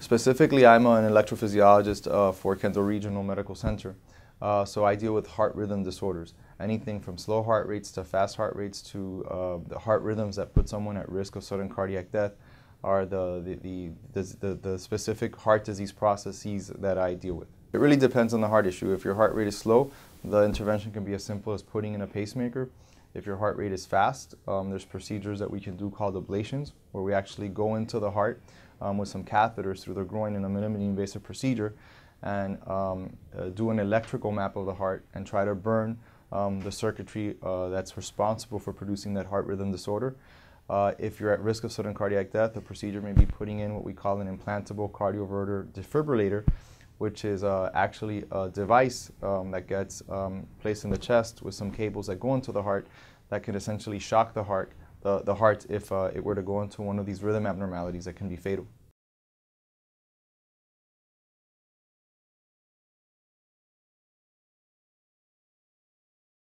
Specifically, I'm an electrophysiologist for Kendall Regional Medical Center. So I deal with heart rhythm disorders, anything from slow heart rates to fast heart rates to the heart rhythms that put someone at risk of sudden cardiac death are the specific heart disease processes that I deal with. It really depends on the heart issue. If your heart rate is slow, the intervention can be as simple as putting in a pacemaker. If your heart rate is fast, there's procedures that we can do called ablations, where we actually go into the heart with some catheters through the groin in a minimally invasive procedure and do an electrical map of the heart and try to burn the circuitry that's responsible for producing that heart rhythm disorder. If you're at risk of sudden cardiac death, the procedure may be putting in what we call an implantable cardioverter defibrillator, which is actually a device that gets placed in the chest with some cables that go into the heart that can essentially shock the heart if it were to go into one of these rhythm abnormalities that can be fatal.